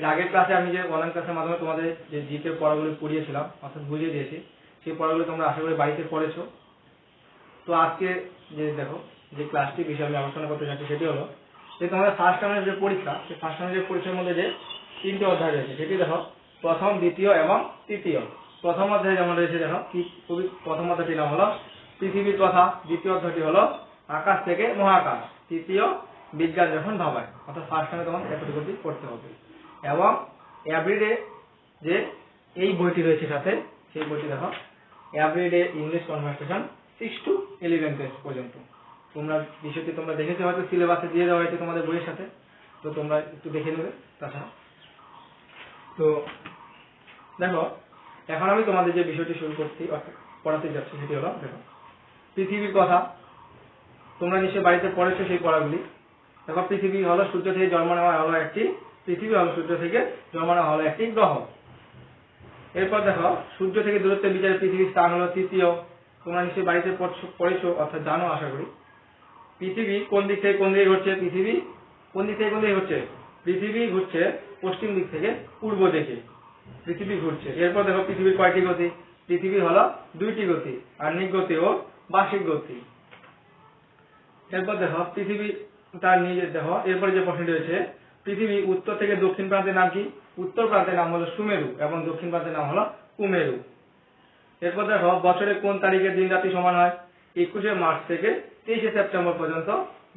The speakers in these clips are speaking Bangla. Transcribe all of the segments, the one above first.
এর আগের ক্লাসে আমি যে অনলাইন ক্লাসের মাধ্যমে তোমাদের যে জিকে পড়াগুলো পড়িয়েছিলাম অর্থাৎ বুঝিয়ে দিয়েছি, সেই পড়াগুলো তোমরা আশা করি বাড়িতে পড়েছো। তো আজকে যে দেখো যে ক্লাসটি বিষয়ে আমি আলোচনা করতে চাচ্ছি সেটি হলো যে তোমাদের ফার্স্ট টার্মের যে পরীক্ষা, সেই ফার্স্ট টার্মের যে পরীক্ষার মধ্যে যে 3টে অধ্যায় রয়েছে সেটি দেখো প্রথম, দ্বিতীয় এবং তৃতীয়। প্রথম অধ্যায়ে যেমন রয়েছে দেখো কি প্রথম অধ্যায়টির নাম হলো পৃথিবীর কথা, দ্বিতীয় অধ্যায়টি হলো আকাশ থেকে মহাকাশ, তৃতীয় বিজ্ঞান যখন ভাবায়। অর্থাৎ ফার্স্ট টার্মে তোমার এতটুকু পড়তে হবে। এবং এভরিডে যে এই বইটি রয়েছে সাথে, সেই বইটি দেখো everyday English conversation 6 to 11 page পর্যন্ত। তোমরা বিষয়টি তোমরা দেখেছো হয়তো, সিলেবাসে দিয়ে দেওয়া হয়েছে তোমাদের বইয়ের সাথে, তো তোমরা একটু দেখে নেবে। তাছাড়া তো দেখো এখন আমি তোমাদের যে বিষয়টি শুরু করছি অর্থাৎ পড়াতে যাচ্ছি সেটি হলো দেখো পৃথিবীর কথা। তোমরা নিশ্চয়ই বাড়িতে পড়েছো সেই পড়াগুলি। দেখো পৃথিবী হলো সূর্য থেকে জন্ম নেওয়া হলো একটি, পৃথিবী হলো সূর্য থেকে জন্ম নেওয়া হলো একটি গ্রহ। এরপর দেখো সূর্য থেকে দূরত্বের বিচারে পৃথিবীর স্থান হলো তৃতীয়। তোমরা নিশ্চয়ই বাড়িতে পড়েছো অর্থাৎ জানো আশা করি। পৃথিবী কোন দিক থেকে কোন দিকে ঘুরছে? পৃথিবী কোন দিক থেকে কোন দিকে ঘুরছে? পৃথিবী ঘুরছে পশ্চিম দিক থেকে পূর্ব দিকে পৃথিবী ঘুরছে। এরপর দেখো পৃথিবীর কয়টি গতি? পৃথিবীর হলো 2টি গতি, আহ্নিক গতি ও বার্ষিক গতি। এরপর দেখো পৃথিবী তার নিজের দেখো এরপরে যে প্রশ্নটি রয়েছে পৃথিবী উত্তর থেকে দক্ষিণ প্রান্তের নাম কি? উত্তর প্রান্তের নাম হলো সুমেরু এবং দক্ষিণ প্রান্তের নাম হলো কুমেরু। এরপর দেখো বছরে কোন তারিখে দিন রাত্রি সমান হয়? 21শে মার্চ থেকে 23শে সেপ্টেম্বর পর্যন্ত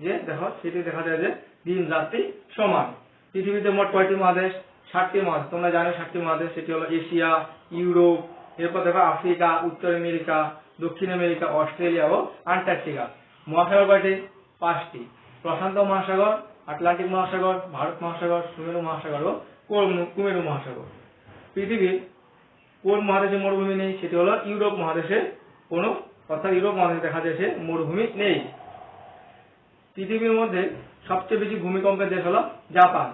যে দেখো সেটি দেখা যায় যে দিন রাত্রি সমান। পৃথিবীতে মোট কয়টি মহাদেশ? 7টি মহাদেশ। তোমরা জানো 7টি মহাদেশ, সেটি হলো এশিয়া, ইউরোপ, এরপর দেখো আফ্রিকা, উত্তর আমেরিকা, দক্ষিণ আমেরিকা, অস্ট্রেলিয়া ও আন্টার্কটিকা। মহাসাগর কয়টি? 5টি। প্রশান্ত মহাসাগর, আটলান্টিক মহাসাগর, ভারত মহাসাগর, সুমেরু মহাসাগর ও কুমেরু মহাসাগর। পৃথিবীর কোন মহাদেশে মরুভূমি নেই? সেটি হলো ইউরোপ মহাদেশে কোনো অর্থাৎ ইউরোপ মহাদেশে দেখা যাচ্ছে মরুভূমি নেই। পৃথিবীর মধ্যে সবচেয়ে বেশি ভূমিকম্পের দেশ হলো জাপান।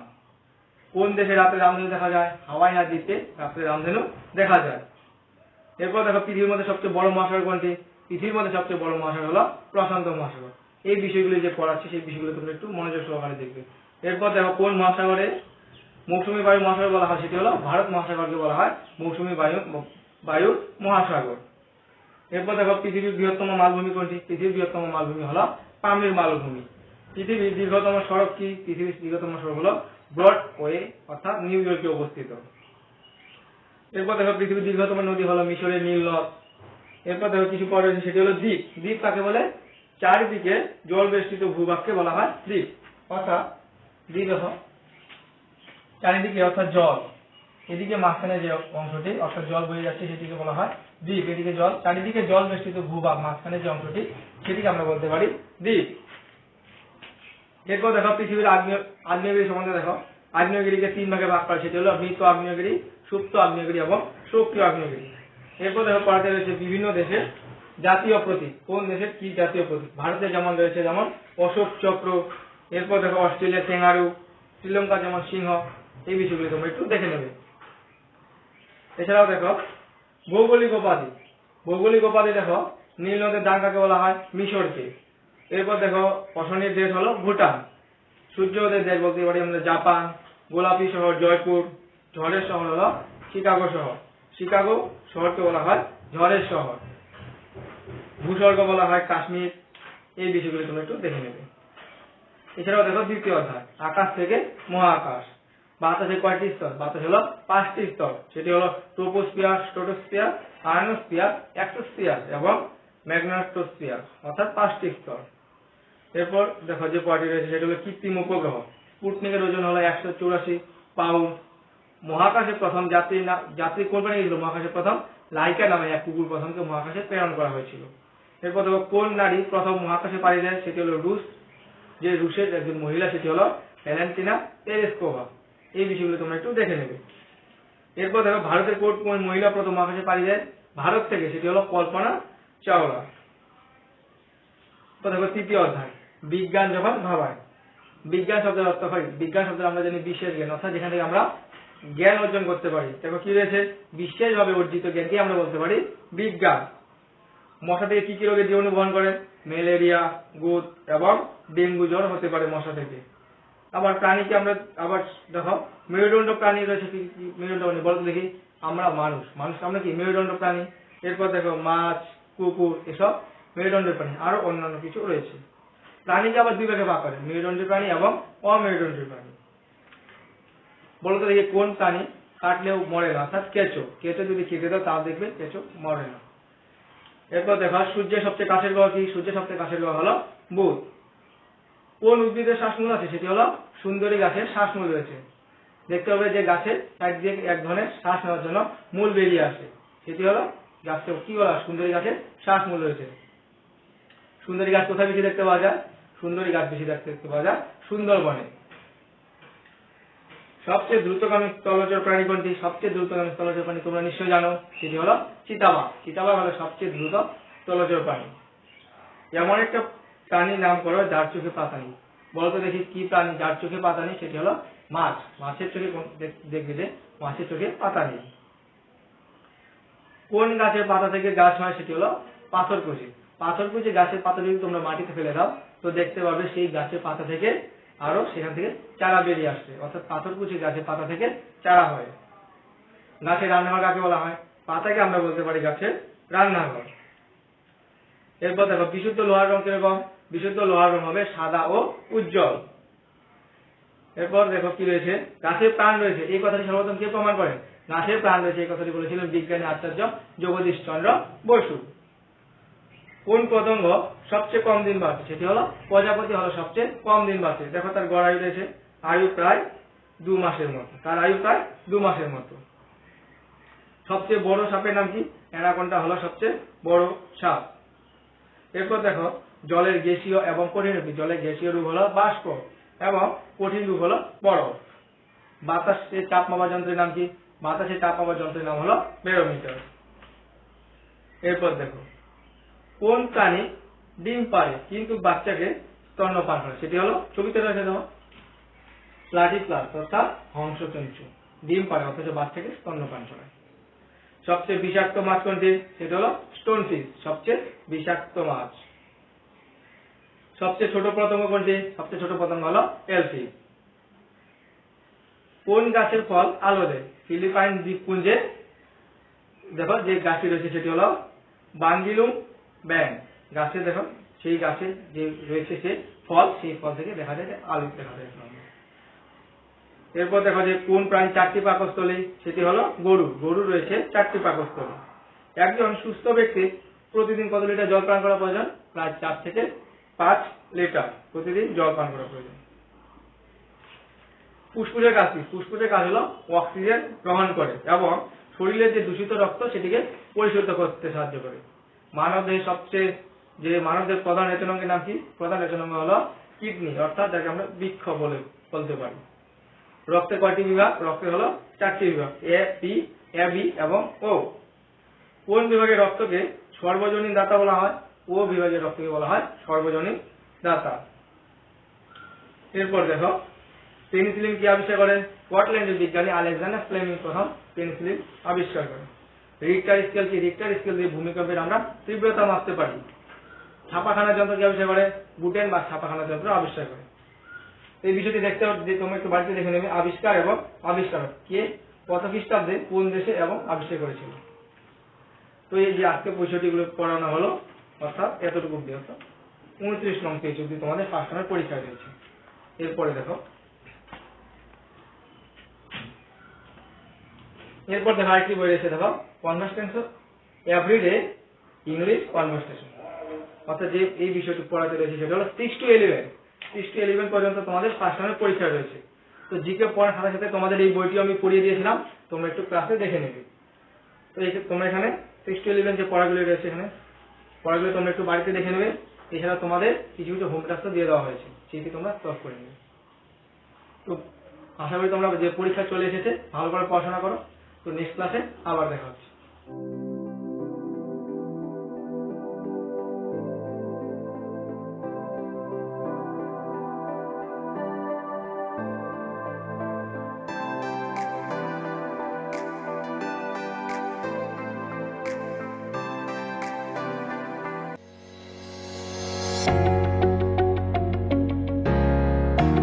কোন দেশে রাতে রামধনু দেখা যায়? হাওয়াই দ্বীপে রাতে রামধনু দেখা যায়। এরপর দেখো পৃথিবীর মধ্যে সবচেয়ে বড় মহাসাগর কোনটি? পৃথিবীর মধ্যে সবচেয়ে বড় মহাসাগর হলো প্রশান্ত মহাসাগর। এই বিষয়গুলি যে পড়াচ্ছি সেই বিষয়গুলো তোমরা একটু মনোযোগ সহকারে দেখবে। এরপর দেখো কোন মহাসাগরে মৌসুমী বায়ু মহাসাগর বলা হয়? সেটি হলো ভারত মহাসাগরকে বলা হয় মৌসুমী বায়ু মহাসাগর। এরপর দেখো পৃথিবীর বৃহত্তম মালভূমি কোনটি? পৃথিবীর বৃহত্তম মালভূমি হলো পামির মালভূমি। পৃথিবীর দীর্ঘতম সড়ক কি? পৃথিবীর দীর্ঘতম সড়ক হলো ব্রডওয়ে অর্থাৎ নিউ ইয়র্কে অবস্থিত। এরপর দেখো পৃথিবীর দীর্ঘতম নদী হলো মিশরের নীল নদ। এরপর দেখো কিছু পরে রয়েছে সেটি হলো দ্বীপ। দ্বীপ কাকে বলে? চারিদিকে জল বেষ্টিত ভূভাগকে বলা হয় দ্বীপ। অর্থাৎ দ্বীপ দেখো চারিদিকে অর্থাৎ জল, এদিকে মাঝখানে যে অংশটি অর্থাৎ জল বয়ে যাচ্ছে সেটিকে বলা হয় দ্বীপ। এদিকে জল, চারিদিকে জল বেষ্টিত ভূভাগ, মাঝখানে যে অংশটি সেটিকে আমরা বলতে পারি দ্বীপ। এরপর দেখো পৃথিবীর আগ্নেয়গিরি সম্বন্ধে দেখো আগ্নেয়গিরিকে 3 ভাগে ভাগ করা, সেটি হলো মৃত আগ্নেয়গিরি, সুপ্ত আগ্নেয়গিরি এবং সক্রিয় আগ্নেয়গিরি। এরপর দেখো পড়াতে রয়েছে বিভিন্ন দেশের জাতীয় প্রতীক। কোন দেশের কি জাতীয় প্রতীক? ভারতে যেমন রয়েছে যেমন অশোক চক্র, এরপর দেখো অস্ট্রেলিয়া ক্যাঙ্গারু, শ্রীলঙ্কা যেমন সিংহ। এই বিষয়গুলি তোমরা একটু দেখে নেবে। এছাড়াও দেখো ভৌগোলিক উপাধি। ভৌগোলিক উপাধি দেখো নীল নদের ডাক কাকে বলা হয়? মিশরকে। এরপর দেখো অশনির দেশ হলো ভুটান। সূর্যোদয়ের দেশ বলতে পারি আমরা জাপান। গোলাপি শহর জয়পুর। ঝড়ের শহর হলো শিকাগো শহর। শিকাগো শহরকে বলা হয় ঝড়ের শহর। ভূস্বর্গ বলা হয় কাশ্মীর। এই বিষয়গুলি তোমরা একটু দেখে নেবে। এছাড়াও দেখো দ্বিতীয় অধ্যায় আকাশ থেকে মহাকাশ। বাতাসে কয়টি স্তর? বাতাস হলো 5টি স্তর, সেটি হলো ট্রোপোস্ফিয়ার, স্ট্রাটোস্ফিয়ার, আয়নোস্ফিয়ার, এক্সোস্ফিয়ার এবং ম্যাগনেটোস্ফিয়ার অর্থাৎ 5টি স্তর। এরপর দেখো যে পয়েন্টটি রয়েছে সেটা হলো কৃত্রিম উপগ্রহ। স্পুটনিকের ওজন হলো 184 পাউন্ড। মহাকাশে প্রথম যাত্রী কোন প্রাণী গিয়েছিল মহাকাশে? প্রথম লাইকা নামে এক কুকুর প্রথমকে মহাকাশে প্রেরণ করা হয়েছিল। এরপর দেখো কোন নারী প্রথম মহাকাশে পাড়ি দেয়? সেটি হলো রুশ। যে রুশের একজন মহিলা সেটি হলো ভ্যালেন্টিনা তেরেস্কোভা। এই বিষয়গুলো তোমরা একটু দেখে নেবে। এরপর দেখো ভারতের কোন মহিলা প্রথম মহাকাশে পাড়ি দেয়? ভারত থেকে, সেটি হলো কল্পনা চাওলা। তো দেখো তৃতীয় অধ্যায় বিজ্ঞান যখন ভাবায়। বিজ্ঞান শব্দের অর্থ হয়, বিজ্ঞান শব্দের আমরা জানি বিশেষ জ্ঞান, অর্থাৎ যেখান থেকে আমরা জ্ঞান অর্জন করতে পারি। দেখো কি রয়েছে? বিশেষভাবে অর্জিত জ্ঞানকে আমরা বলতে পারি বিজ্ঞান। মশা থেকে কি কি রোগের জীবাণু বহন করে? ম্যালেরিয়া, গুদ এবং ডেঙ্গু জ্বর হতে পারে মশা থেকে। আবার প্রাণীকে আমরা দেখো মেরুদণ্ড প্রাণী রয়েছে কি কি মেরুদণ্ড প্রাণী বলতো দেখি? আমরা মানুষ আমরা কি মেরুদণ্ড প্রাণী। এরপর দেখো মাছ, কুকুর এসব মেরুদণ্ড প্রাণী, আরো অন্যান্য কিছু রয়েছে। প্রাণীকে আবার দুই ভাগে ভাগ করে, মেরুদণ্ডী প্রাণী এবং অমেরুদণ্ডী প্রাণী। বলতো দেখি কোন প্রাণী কাটলেও মরে না? অর্থাৎ কেঁচো। কেঁচো যদি কেটে দাও তাও দেখবে কেঁচো মরে না। এরপর দেখো সূর্যের সবচেয়ে কাছের গ্রহ কি? সূর্যের সবচেয়ে কাছের গ্রহ হলো বুধ। কোন উদ্ভিদের শ্বাসমূল আছে? সেটি হলো সুন্দরী গাছের শ্বাসমূল রয়েছে। দেখতে হবে যে গাছের সাইড দিয়ে এক ধরনের শ্বাস নেওয়ার জন্য মূল বেরিয়ে আসে, সেটি হলো গাছকে কি বলা? সুন্দরী গাছের শ্বাসমূল রয়েছে। সুন্দরী গাছ কোথায় বেশি দেখতে পাওয়া যায়? সুন্দরী গাছ বেশি দেখতে পাওয়া যায় সুন্দরবনে। সবচেয়ে দ্রুতগামী স্থলচর প্রাণী কোনটি? সবচেয়ে দ্রুতগামী স্থলচর প্রাণী তোমরা নিশ্চয়ই জানো, সেটি হলো চিতাবাঘ। চিতাবাঘ হলো সবচেয়ে দ্রুত স্থলচর প্রাণী। এমন একটা প্রাণীর নাম করো যার চোখে পাতা নেই। বলতো দেখি কি প্রাণী যার চোখে পাতা নেই? সেটি হলো মাছ। মাছের চোখে দেখবে যে মাছের চোখে পাতা নেই। কোন গাছের পাতা থেকে গাছ হয়? সেটি হলো পাথরকুচি। পাথরকুচি গাছের পাতা যদি তোমরা মাটিতে ফেলে দাও তো দেখতে পাবে সেই গাছের পাতা থেকে আরো সেখান থেকে চারা বেরিয়ে আসছে, অর্থাৎ পাথরকুচি গাছের পাতা থেকে চারা হয়। গাছের রান্নাঘর কাকে বলা হয়? পাতাকে আমরা বলতে পারি গাছের রান্নাঘর। এরপর দেখো বিশুদ্ধ লোহার রং কিরকম? বিশুদ্ধ লোহার রং হবে সাদা ও উজ্জ্বল। এরপর দেখো কি রয়েছে? গাছের প্রাণ রয়েছে, এই কথাটি সর্বপ্রথম কে প্রমাণ করেন? গাছের প্রাণ রয়েছে এই কথাটি বলেছিলেন বিজ্ঞানী আচার্য জগদীশ চন্দ্র বসু। কোন পতঙ্গ সবচেয়ে কম দিন বাঁচে? সেটি হলো প্রজাপতি হলো সবচেয়ে কম দিন বাঁচে। দেখো তার গড় আয়ু রয়েছে, আয়ু প্রায় 2 মাসের মতো। তার আয়ু প্রায় 2 মাসের মতো। সবচেয়ে বড় সাপের নাম কি? অ্যানাকোন্ডা হলো সবচেয়ে বড় সাপ। এরপর দেখো জলের গ্যাসীয় এবং কঠিন রূপ। জলের গ্যাসীয় রূপ হলো বাষ্প এবং কঠিন রূপ হলো বরফ। বাতাসে চাপ মাপার যন্ত্রের নাম কি? বাতাসে চাপ মাপার যন্ত্রের নাম হলো ব্যারোমিটার। এরপর দেখো কোন প্রাণী ডিম পাড়ে কিন্তু বাচ্চাকে স্তন্যপান করে? সেটি হলো ছবিতে রয়েছে দেখো প্লাটিপ্লাস অর্থাৎ হংসচঞ্চু। ডিম পাড়ে অথচ বাচ্চাকে স্তন্যপান করে। সবচেয়ে বিষাক্ত মাছ কোনটি? সেটা হলো স্টোনফিশ, সবচেয়ে বিষাক্ত মাছ। সবচেয়ে ছোট পতঙ্গ কোনটি? সবচেয়ে ছোট পতঙ্গ হলো এলফি। কোন গাছের ফল আলো দেয়? ফিলিপাইন দ্বীপপুঞ্জে দেখো যে গাছটি রয়েছে সেটি হলো বাঙ্গিলুম ব্যাং গাছে। দেখো সেই গাছে যে রয়েছে সে ফল, সেই ফল থেকে দেখা যায় যে আলো দেখা যায়। এরপর দেখো যে কোন প্রাণী 4টি পাকস্থলী? সেটি হলো গরু। গরু রয়েছে 4টি পাকস্থলী। একজন সুস্থ ব্যক্তি প্রতিদিন কত লিটার জল পান করা প্রয়োজন? প্রায় 4 থেকে 5 লিটার প্রতিদিন জল পান করা প্রয়োজন। ফুসফুসের কাজ কি? ফুসফুসের কাজ হলো অক্সিজেন গ্রহণ করে এবং শরীরের যে দূষিত রক্ত সেটিকে পরিশুদ্ধ করতে সাহায্য করে। মানবদেহের প্রধান রেচনাঙ্গের নাম কি? প্রধান রেচনাঙ্গ হলো কিডনি, অর্থাৎ যাকে আমরা বৃক্ক বলতে পারি। রক্তে কয়টি বিভাগ? রক্তে হলো 4টি বিভাগ, এ, পি, এ, বি এবং ও। কোন বিভাগের রক্তকে সর্বজনীন দাতা বলা হয়? ও বিভাগের রক্তকে বলা হয় সর্বজনীন দাতা। এরপর দেখো পেনিসিলিন কি আবিষ্কার করেন? স্কটল্যান্ডের বিজ্ঞানী আলেকজান্ডার ফ্লেমিং প্রথম পেনিসিলিন আবিষ্কার করেন। রিক্টার স্কেল কি? রিক্টার স্কেল দিয়ে ভূমিকম্পের আমরা তীব্রতা মাপতে পারি। ছাপাখানা যন্ত্র কি আবিষ্কার করে? গুটেন বা ছাপাখানা যন্ত্র আবিষ্কার করে। এই বিষয়টি দেখতে হবে যে তোমরা একটু বাড়িতে দেখে নেবে আবিষ্কার এবং আবিষ্কারক কে, কত খ্রিস্টাব্দে, কোন দেশে এবং আবিষ্কার করেছিল। তো এই যে আজকে বিষয়টিগুলো পড়ানো হলো, অর্থাৎ এতটুকু অব্দি, অর্থাৎ 29 নং পেজ অব্দি তোমাদের ফার্স্ট টাইমের পরীক্ষা রয়েছে। এরপরে দেখো আরেকটি বই রয়েছে দেখো কনভারসেশন এভরিডে ইংলিশ কনভারসেশন, অর্থাৎ যে এই বিষয়টি পড়াতে রয়েছে সেটা হলো 6 to 11 পর্যন্ত তোমাদের ফার্স্ট টাইমের পরীক্ষা রয়েছে। তো জিকে পড়ার সাথে সাথে তোমাদের এই বইটি আমি পড়িয়ে দিয়েছিলাম, তোমরা একটু ক্লাসে দেখে নেবে। তো এই তোমরা এখানে 6 to 11 যে পড়াগুলো রয়েছে এখানে পড়াগুলো তোমরা একটু বাড়িতে দেখে নেবে। এছাড়া তোমাদের কিছু কিছু হোম টাস্কও দিয়ে দেওয়া হয়েছে, সেটি তোমরা সলভ করে নেবে। তো আশা করি তোমরা যে পরীক্ষা চলে এসেছে ভালো করে পড়াশোনা করো। তো নেক্সট ক্লাসে আবার দেখা হচ্ছে।